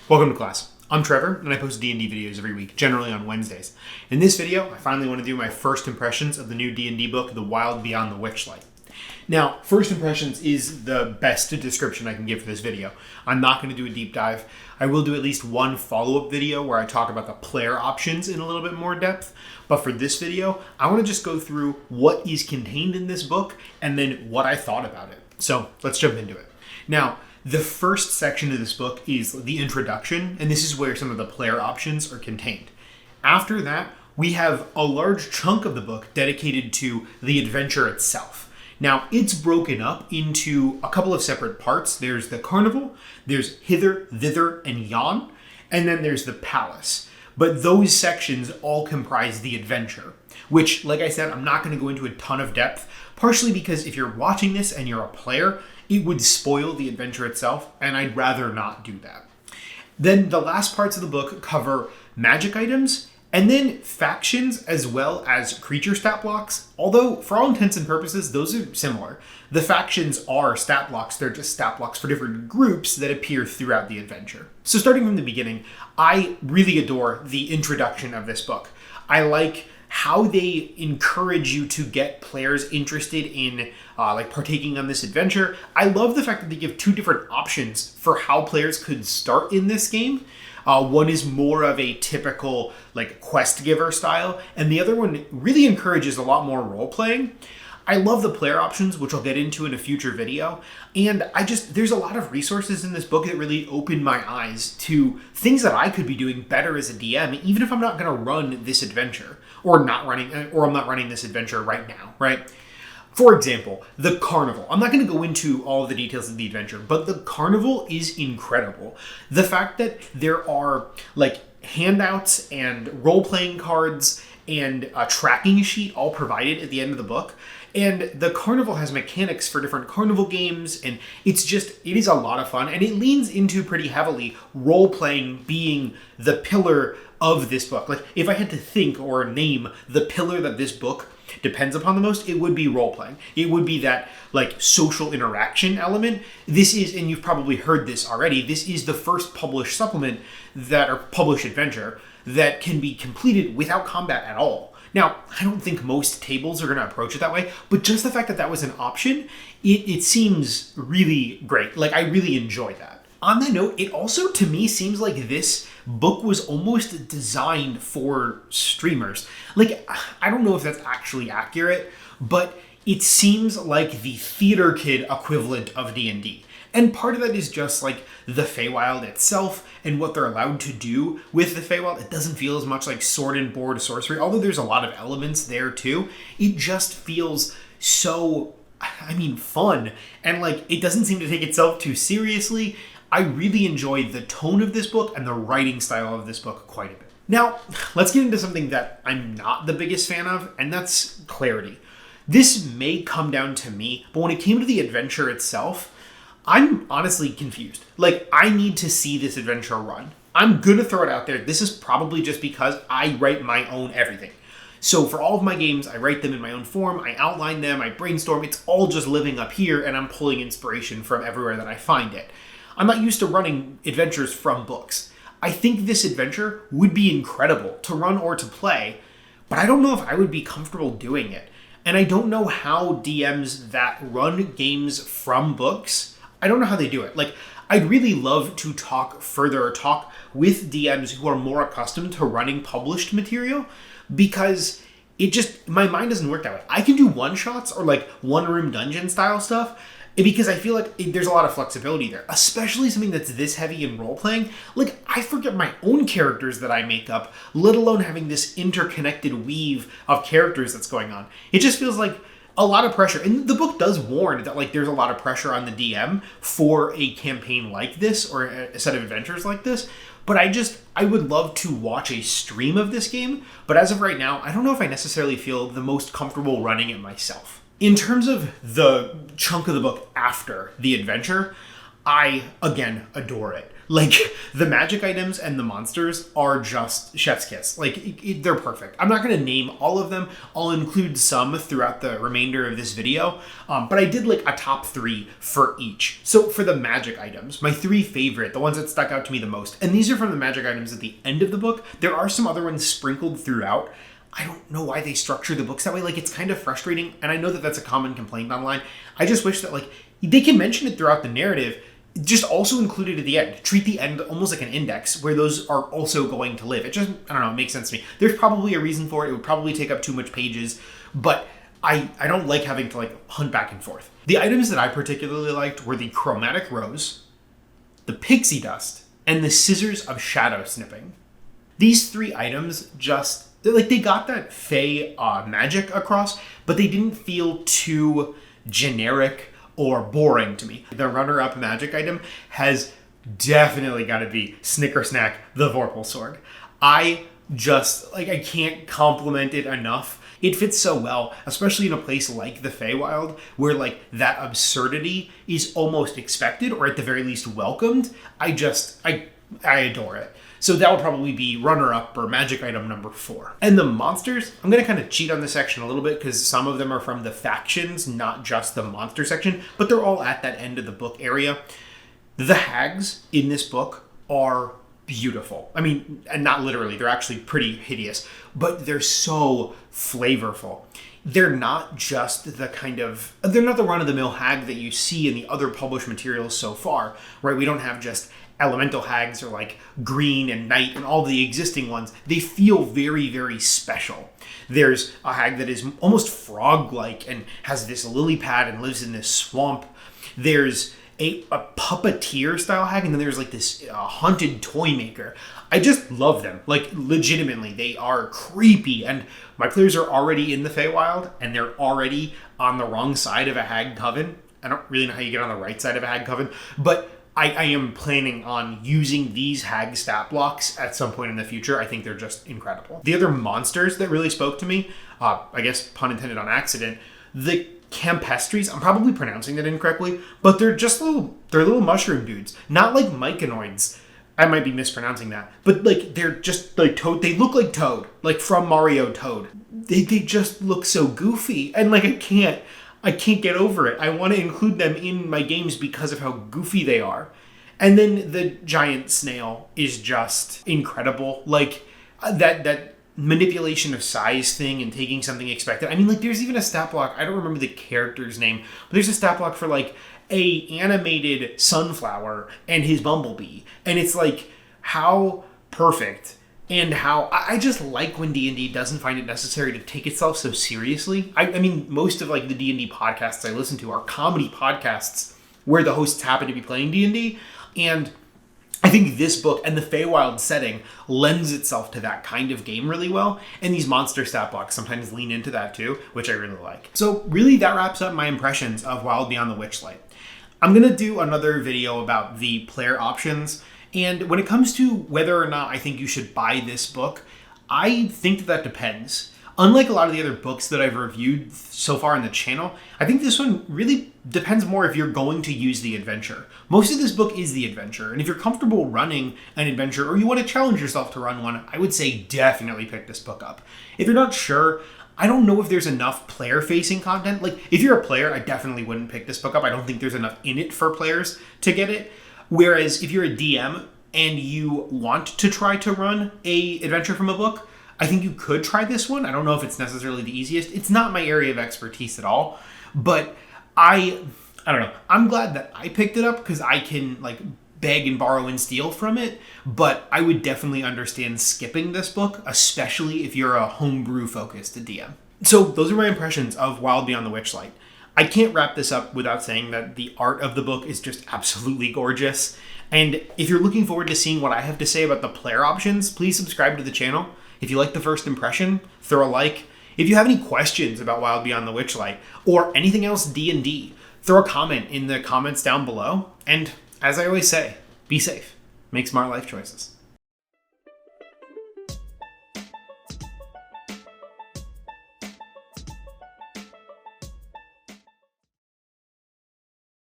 Welcome to class. I'm Trevor, and I post D&D videos every week, generally on Wednesdays. In this video, I finally want to do my first impressions of the new D&D book, The Wild Beyond the Witchlight. Now, first impressions is the best description I can give for this video. I'm not going to do a deep dive. I will do at least one follow-up video where I talk about the player options in a little bit more depth. But for this video, I want to just go through what is contained in this book and then what I thought about it. So let's jump into it. Now, the first section of this book is the introduction, and this is where some of the player options are contained. After that, we have a large chunk of the book dedicated to the adventure itself. Now, it's broken up into a couple of separate parts. There's the carnival, there's hither, thither, and yon, and then there's the palace. But those sections all comprise the adventure, which, like I said, I'm not going to go into a ton of depth, partially because if you're watching this and you're a player, it would spoil the adventure itself, and I'd rather not do that. Then the last parts of the book cover magic items, and then factions as well as creature stat blocks, although for all intents and purposes, those are similar. The factions are stat blocks, they're just stat blocks for different groups that appear throughout the adventure. So starting from the beginning, I really adore the introduction of this book. I like how they encourage you to get players interested in partaking on this adventure. I love the fact that they give two different options for how players could start in this game. One is more of a typical quest giver style, and the other one really encourages a lot more role playing. I love the player options, which I'll get into in a future video. And there's a lot of resources in this book that really opened my eyes to things that I could be doing better as a DM, even if I'm not going to run this adventure or I'm not running this adventure right now, right? For example, the carnival. I'm not going to go into all of the details of the adventure, but the carnival is incredible. The fact that there are handouts and role-playing cards and a tracking sheet all provided at the end of the book. And the carnival has mechanics for different carnival games, and it is a lot of fun, and it leans into pretty heavily role-playing being the pillar of this book. If I had to think or name the pillar that this book depends upon the most, it would be role-playing. It would be that social interaction element. This is, and you've probably heard this already, this is the first published supplement or published adventure that can be completed without combat at all. Now, I don't think most tables are going to approach it that way, but just the fact that that was an option, it seems really great. I really enjoy that. On that note, it also, to me, seems like this book was almost designed for streamers. I don't know if that's actually accurate, but it seems like the theater kid equivalent of D&D. And part of that is just the Feywild itself and what they're allowed to do with the Feywild. It doesn't feel as much like sword and board sorcery, although there's a lot of elements there too. It just feels so, fun. And it doesn't seem to take itself too seriously. I really enjoyed the tone of this book and the writing style of this book quite a bit. Now, let's get into something that I'm not the biggest fan of, and that's clarity. This may come down to me, but when it came to the adventure itself, I'm honestly confused. I need to see this adventure run. I'm gonna throw it out there. This is probably just because I write my own everything. So for all of my games, I write them in my own form, I outline them, I brainstorm. It's all just living up here, and I'm pulling inspiration from everywhere that I find it. I'm not used to running adventures from books. I think this adventure would be incredible to run or to play, but I don't know if I would be comfortable doing it. And I don't know how DMs that run games from books, I don't know how they do it. I'd really love to talk with DMs who are more accustomed to running published material, because my mind doesn't work that way. I can do one-shots or one-room dungeon style stuff, because I feel like there's a lot of flexibility there, especially something that's this heavy in role-playing. I forget my own characters that I make up, let alone having this interconnected weave of characters that's going on. It just feels like a lot of pressure. And the book does warn that there's a lot of pressure on the DM for a campaign like this or a set of adventures like this. But I would love to watch a stream of this game. But as of right now, I don't know if I necessarily feel the most comfortable running it myself. In terms of the chunk of the book after the adventure, I, again, adore it. Like, the magic items and the monsters are just chef's kiss. Like, they're perfect. I'm not going to name all of them. I'll include some throughout the remainder of this video. But I did like a top 3 for each. So for the magic items, my 3 favorite, the ones that stuck out to me the most, and these are from the magic items at the end of the book. There are some other ones sprinkled throughout. I don't know why they structure the books that way. Like, it's kind of frustrating. And I know that that's a common complaint online. I just wish that, like, they can mention it throughout the narrative, just also include it at the end. Treat the end almost like an index where those are also going to live. It just, I don't know, it makes sense to me. There's probably a reason for it. It would probably take up too much pages, but I don't like having to like hunt back and forth. The items that I particularly liked were the chromatic rose, the pixie dust, and the scissors of shadow snipping. These 3 items just, like, they got that Fey magic across, but they didn't feel too generic or boring to me. The runner-up magic item has definitely got to be Snicker Snack, the Vorpal Sword. I can't compliment it enough. It fits so well, especially in a place like the Feywild, where like that absurdity is almost expected, or at the very least welcomed. I adore it. So that would probably be runner-up or magic item number 4. And the monsters, I'm going to kind of cheat on this section a little bit because some of them are from the factions, not just the monster section, but they're all at that end of the book area. The hags in this book are beautiful. I mean, and not literally, they're actually pretty hideous, but they're so flavorful. They're not just the kind of, they're not the run-of-the-mill hag that you see in the other published materials so far, right? We don't have just elemental hags or like green and night and all the existing ones. They feel very, very special. There's a hag that is almost frog-like and has this lily pad and lives in this swamp. There's a puppeteer style hag, and then there's like this haunted toy maker. I just love them. Like, legitimately, they are creepy, and my players are already in the Feywild, and they're already on the wrong side of a hag coven. I don't really know how you get on the right side of a hag coven, but I am planning on using these hag stat blocks at some point in the future. I think they're just incredible. The other monsters that really spoke to me, I guess pun intended on accident, the Campestries, I'm probably pronouncing that incorrectly, but they're just little mushroom dudes. Not like myconoids. I might be mispronouncing that. But like, they're just like Toad. They look like Toad, like from Mario Toad. They just look so goofy. And like, I can't get over it. I want to include them in my games because of how goofy they are. And then the giant snail is just incredible. Like, that manipulation of size thing and taking something expected. I mean, like, there's even a stat block. I don't remember the character's name, but there's a stat block for like a animated sunflower and his bumblebee. And it's like, how perfect. And how I just like when D&D doesn't find it necessary to take itself so seriously. I mean, most of like the D&D podcasts I listen to are comedy podcasts where the hosts happen to be playing D&D. And I think this book and the Feywild setting lends itself to that kind of game really well. And these monster stat blocks sometimes lean into that too, which I really like. So really, that wraps up my impressions of Wild Beyond the Witchlight. I'm going to do another video about the player options. And when it comes to whether or not I think you should buy this book, I think that depends. Unlike a lot of the other books that I've reviewed so far on the channel, I think this one really depends more if you're going to use the adventure. Most of this book is the adventure, and if you're comfortable running an adventure or you want to challenge yourself to run one, I would say definitely pick this book up. If you're not sure, I don't know if there's enough player-facing content. Like, if you're a player, I definitely wouldn't pick this book up. I don't think there's enough in it for players to get it. Whereas if you're a DM and you want to try to run a adventure from a book, I think you could try this one. I don't know if it's necessarily the easiest. It's not my area of expertise at all, but I don't know. I'm glad that I picked it up because I can like beg and borrow and steal from it, but I would definitely understand skipping this book, especially if you're a homebrew focused DM. So those are my impressions of Wild Beyond the Witchlight. I can't wrap this up without saying that the art of the book is just absolutely gorgeous. And if you're looking forward to seeing what I have to say about the player options, please subscribe to the channel. If you like the first impression, throw a like. If you have any questions about Wild Beyond the Witchlight or anything else D&D, throw a comment in the comments down below. And as I always say, be safe. Make smart life choices.